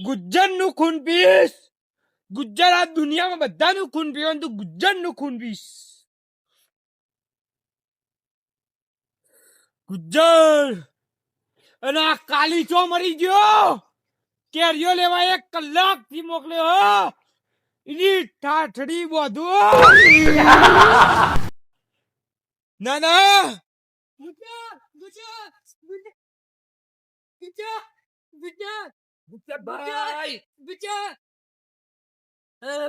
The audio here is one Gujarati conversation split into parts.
ગુજ્જર નું ખૂન પીસ. ગુજ્જર આ દુનિયામાં બધાનું ખૂન પીવાનું, તું ગુજ્જર નું ખૂન પીસ. ગુજ્જર અને આ કાલી ચો મરી ગયો. કેરીઓ લેવા 1 કલાક થી મોકલ્યો. એની ઠાઠડી બધું ના ના ભાઈ,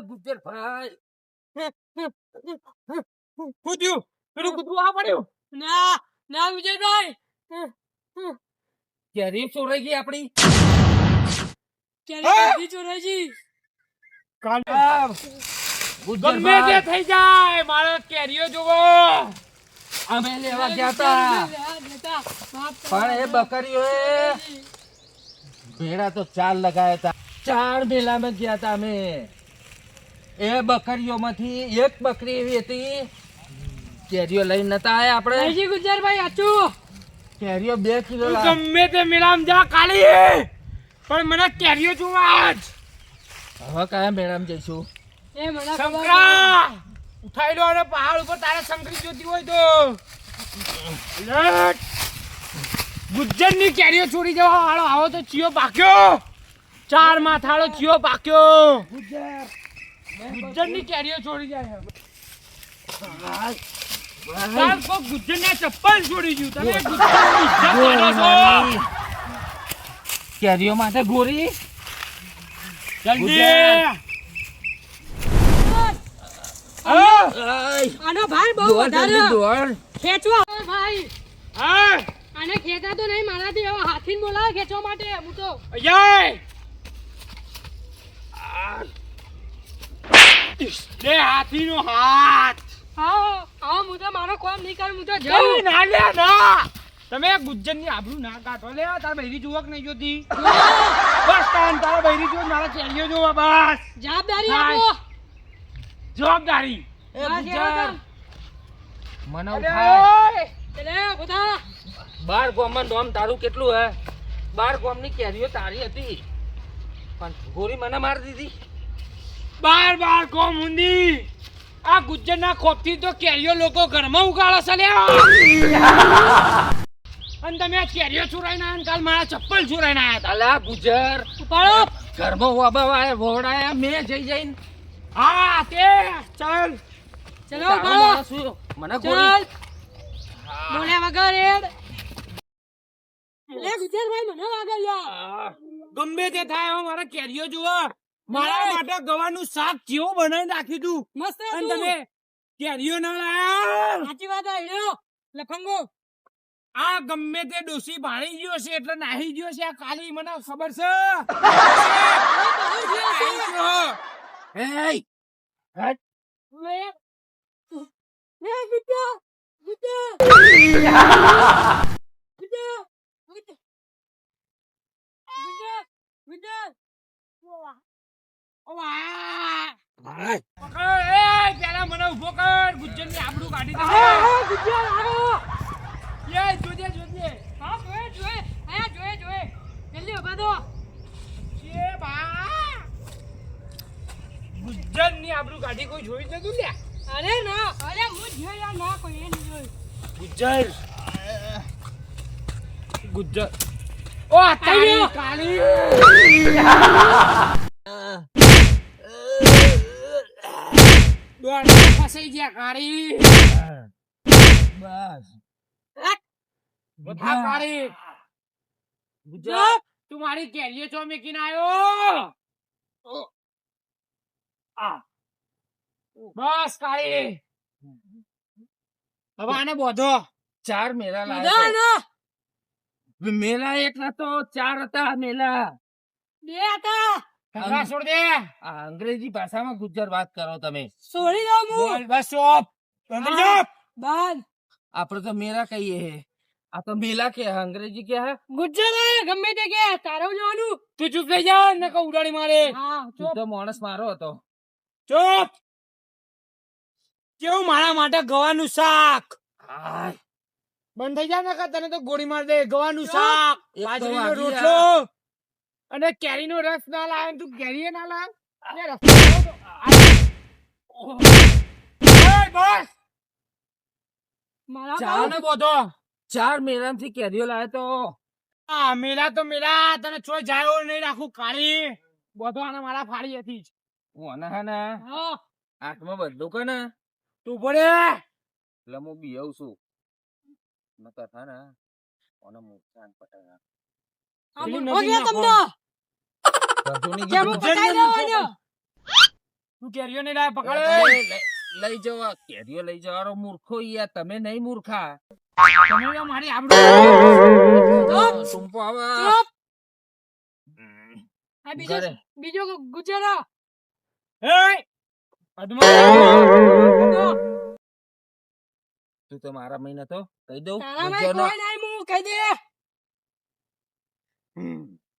ગુજ્જર ભાઈ, શું થયું? પેલું કૂતરું આ પડ્યું? ના ના વિજયભાઈ, કેરી ચોરાઈ ગઈ આપણી. કેરી ચોરાઈ ગઈ. ગમે તે થઈ જાય, મારે કેરીઓ જોવો. અમે લેવા ગયા હતા પણ એ બકરીઓ ભેડા તો 4 લગાયા હતા. 4 મેલામાં ગયા હતા અમે. એ બકરીઓમાંથી એક બકરી એવી હતી કેરીઓ લઈને નતા આયા આપણે. ગુજરભાઈ આચું કેરીઓ 2 કિલો. ગમે તે મેળામાં જા કાલી, પણ મને કેરીઓ જોવા જ. હવે કયા મેળામાં જઈશું? એ મને શંકરા ઉઠાઈ લો અને પહાડ ઉપર તારે શંકરી જોતી હોય તો લટ. ગુજ્જરની કેરીઓ ચોરી જવા વાળો આવો તો ચિયો પાક્યો. 4 માથાળો ચિયો પાક્યો. ગુજ્જરની કેરીઓ ચોરી જાય. ગુજ્જરના ચપ્પલ ચોરી ગયું. તમે ગુજ્જરની ઇજ્જત માનો છો? કેરીઓ માટે ગોરી જલ્દી. આનો ભાઈ બહુ વધારે ખેંચવા ભાઈ. હા આને ખેંચાતો નહીં મારાથી. હવે હાથીને બોલાવે ખેંચવા માટે. હું તો લે હાથીનો હાથ. હા હું તો મારો કામ નહીં કરું. હું તો જાઉં. ના લે ના, તમે ગુજ્જરની આબરૂ ના કાઢો. લે તાર બૈરી જોવા કે નહીં જોતી? બસ તારા બૈરી જો, મારા કેરીઓ જોવા. બસ જવાબદારી આપો. જવાબદારી. એ ગુજર મને અરે, ઉઠાય. ચલે બધા 12 ગામમાં નામ તારું કેટલું હે? 12 ગામની કેરીઓ તારી હતી પણ ગોરી મને મારી દીધી. બાર કોમ ઊંધી. આ ગુજ્જરના ખોપથી તો કેરીઓ લોકો ઘરમાં ઉગાડો છે. અને તમે આ કેરીઓ ચોરાઈને આયા ને કાલ મારા ચપ્પલ ચોરાઈને આયા હતા. અલા ગુજર ઉપાડો. ઘરમાં વાબાવાય વોડાયા મેં જઈને. હા તે ચાલ. ચલો તારો ઉપાડો. માણસ શું? મને ગોરી. ચાલ બોલ્યા વગર એડ. લે ગુજરભાઈ મને વાગે યાર. ગમે તે થાય, હવે મારા કેરીઓ જુઓ. મારા માટે ગવાનું શાક જેવું બનાવી નાખ્યું તું. મસ્ત અને હતું. તમે કેરીઓ ના લાયા. સાચી વાત આ હીરો લફંગો. આ ગમે તે ડોસી ભાળી ગયો છે એટલે નાહી ગયો છે. આ કાલી મને ખબર છે. નાહી ગયો. એય લે લે ગુજર ગુજર ગુજર ગુજર વાહ. ભાઈ પકડ, એ પેલા મને ઉભો કર. ગુજ્જરની આબરૂ કાઢી દે. ગુજર આવ્યો. એ જોજે જોજે. હા જોએ આયા જોએ જલ્દી ઉભા દો. એ બા ગુજ્જરની આબરૂ કાઢી કોઈ જોઈ નતું લે. અરે ના અરે હું જોયા ના કોઈ એ નહીં જોયું. ગુજ્જર ગુજ્જર ઓ તારી કાલી. દોડ ફસાઈ ગયા કાળી. બસ બધા કાળી. ગુજ્જર તું મારી કેરીઓ ચો મેકીને આવ્યો. બસ કાળી. હવે આને બોધો. 4 મેલા ના લાયા ના મેલા એક નતો 4 હતા મેલા. બે હતા. ઢગલા છોડ દે. આ અંગ્રેજી ભાષામાં ગુજર વાત કરો તમે. છોડી દો હું બોલ બસ ચોપ. અંદર જાપ. બાદ આપણે તો મેરા કહીએ હે. આ તો મેલા કે હે, અંગ્રેજી કે હે. ગુજર ગમે તે કે તારે જવાનું. તું ચૂપ થઈ જા ને કહું ઉડાડી મારે. હા તું તો માણસ મારો હતો. ચૂપ. કેવું મારા માટે ગવાનું શાક. આય બંધ થઈ જા નકર તને તો ગોળી માર દે. ગવાનું શાક, એક તો બાજરીનો વાગી રોટલો અને કેરીનો રસ ના લાવે ને તું કેરીએ ના લાવે. અરે રસ્તો લાવો તો. ઓય બસ મારા ચાલ. ચાને બોધો. 4 મેલામાંથી કેરીઓ લાવ્યો તો આ મેલા તો મેલા તને ચોય જાય એવું નહીં રાખું કાળી. બોધો આને મારા ફાડી હતી જ. હું હે ને હા આઠમાં બધું કે ને તું પડે એટલે હું બીવ છું નકર હે ને ઓને મુકસાન પટાયા આ પેલી મૂર્ખો નદી ગયા નાખો. તમને કશું નહીં કેમ કીધું. પટાઈ દેવાનો? તું કેરીઓ નહીં લાવે પકડે. લઈ જવા કેરીઓ લઈ જવાનો મૂર્ખો યાર તમે નહીં મૂર્ખા તમે તો મારી આબરૂ. ટૂંપો આવે ચૂપ. આ ઘરે. બીજો ગુજરો એય! અધમાં. તું તો મારા મહિને તો કહી દઉં તારા માં ગુજ્જરનો. કોઈ નહીં હું કહી દે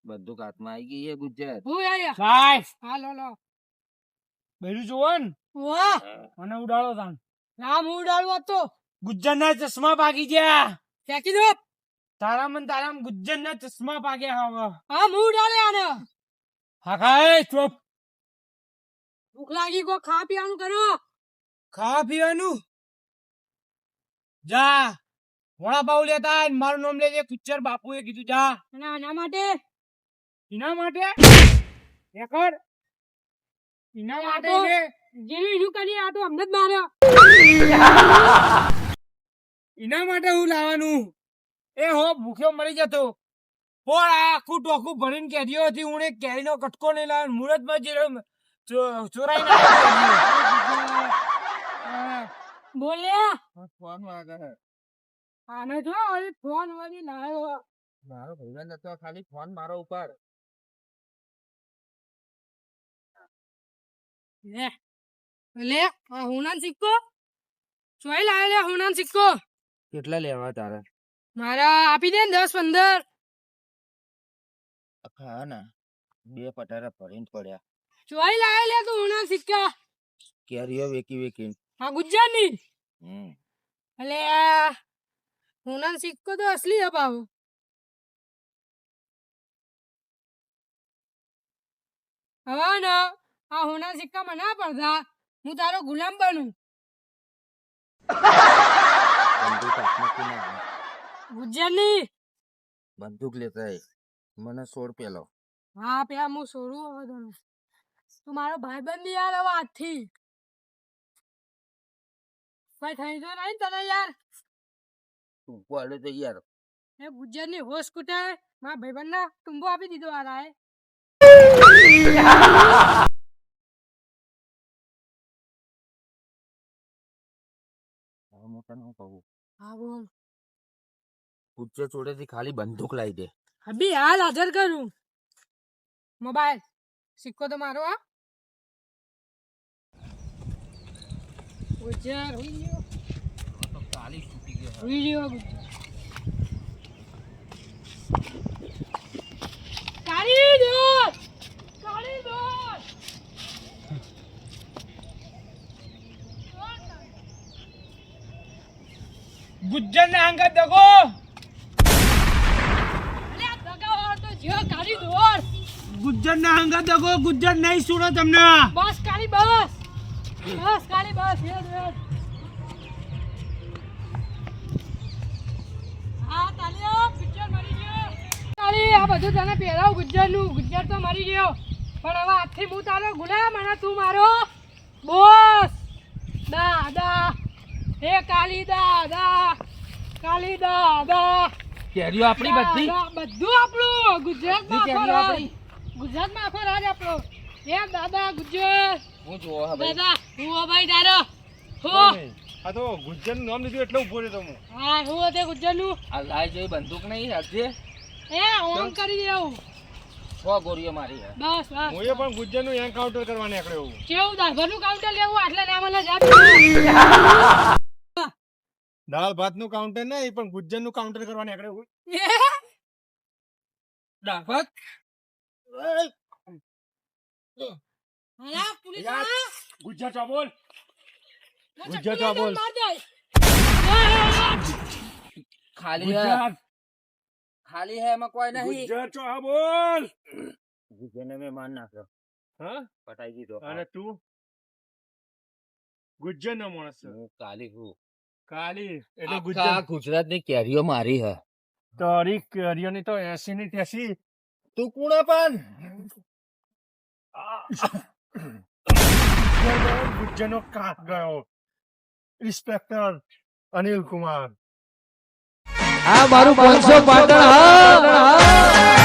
બધું કાટમાં આવી ગઈ એ ગુજ્જર હું આયા સાહેબ હા લો લો બેરું જોવો ને વાહ મને ઉડાડો તાન. નામ ઉડાડવો તો ગુજ્જરના ચશ્મા પાકી ગયા. ફેંકી દો તારા મન તારા ગુજ્જરના ચશ્મા પાક્યા હવે. હા હું ઉડાડે આને હા ખાય ચોપ. ભૂખ લાગી કો ખા પીવાનું કરો ખાવા પીવાનું જા વડાપાઉં લેતા આય ને મારું નામ લેજે. પિક્ચર બાપુએ કીધું જા. અને આના માટે એના માટે એકડ એના માટે આ તો- કે જેનું એનું કરી આ તો અમને જ માર્યો એના માટે હું લાવવાનું. એ હો ભૂખ્યો મરી જતો. પણ આ આખું ટોકું ભરીને કેરીઓ હતી. હું એક કેરીનો કટકો નહીં લાવ્યો. મુહૂર્તમાં જે ચોરાઈ નાખ્યો. બોલ્યા ફોન વાગે છે. આને જો હવે ફોન વાળી લાવ્યો મારો ભાઈબંધ હતો ખાલી ફોન મારો ઉપર લે લે આ હોનાન સિક્કો ચોઈ લાવે લે હોનાન સિક્કો કેટલા લેવા તારે મારા આપી દે ને 10-15 હા ને 2 પટારા ભરીને પડ્યા ચોઈ લાવે લે તું હોનાન સિક્કા કેરીઓ વેકી વેકી હા ગુજરાતની હમ અલે આ હોનાન સિક્કો તો અસલી હે બાબુ હવે ને આ હોનાન સિક્કા મને ના પડતા હું તારો ગુલામ બનું બંદૂક હાથમાં કી ના આવે. ગુજરાતની બંદૂક લેતા આય. મને છોડ પેલો હા પેલા હું છોડું હવે તને તું મારો ભાઈબંધ યાર હવે આજથી કઈ થઈ તો નહીં તને યાર ટૂંપો આલે તો યાર એ ગુજરાતની હોશ કુટે મારા ભાઈબંધ ના ટુંબો આપી દીધો આ એ હવે હું તને શું કહું હા બોલ ગુજ્જર જોડેથી ખાલી બંદૂક લાવી દે અભી હાલ હાજર કરું મોબાઈલ સિક્કો તો મારો આ ગુજર વિડિયો તો કાલી છૂટી ગયો વિડિયો કાઢી દો કાઢી દો ગુજ્જરના અંગત દગો. અરે આ દગાવાળો તો જ્યો કાઢી દો ગુજ્જરના અંગત દગો. ગુજ્જર નહીં સુનો તમને. બસ કાળી બસ બસ કાળી બસ હા તાલિયો પિક્ચર મરી ગયો કાળી આ બધું તને પહેરાવ ગુજ્જરનું ગુજ્જર તો મરી ગયો પણ હવે આજથી હું તારો ગુલામ અને તું મારો બોસ દાદા હે કાળી દાદા કાળી દાદા કેરીઓ આપણી બધી દાદા, બધું આપણું ગુજરાતમાં બધી આખો કેરીઓ રાજ આપણી. ગુજરાતમાં આખો રાજ આપણો હે દાદા ગુજર હું જોવો હવે દાદા હું ભાઈ તારો હો આ તો ગુજ્જરનું નામ લીધું એટલે ઉભો રહ્યો હું. હા હું તે ગુજરનું આ લાઈ જોઈ બંદૂક નહીં આજે એ ઓન કરી દેવું 6 ગોળીઓ મારી હે બસ બસ હું એ પણ ગુજ્જરનું એન્કાઉન્ટર કરવા નીકળ્યો હું. કેવું દાભરનું કાઉન્ટર લેવું આટલા ના મને જા દાળ ભાતનું કાઉન્ટર નહીં પણ ગુજ્જરનું કાઉન્ટર કરવા નીકળ્યો હું. દાફત અલા પુલિસ યાર. વાળા ગુજ્જર ચા બોલ. મને ગુજ્જર ચપ્પુ ચા બોલ. માર દે ખાલી હે ગુજરાત ખાલી હે એમાં કોઈ નહીં ગુજરાત છો હા બોલ ગુજ્જરને મેં માર નાખ્યો હા પટાઈ દીધો અને તું ગુજ્જર નો માણસ છે. હું કાલી છું કાલી એટલે આખા ગુજરાત ગુજરાતની કેરીઓ મારી હે તારી કેરીઓની તો 80 ની 80 તું કોણ પણ ગુજ્જર નો કાક ગયો ઇન્સ્પેક્ટર અનિલ કુમાર આ મારું 500 પાટણ હા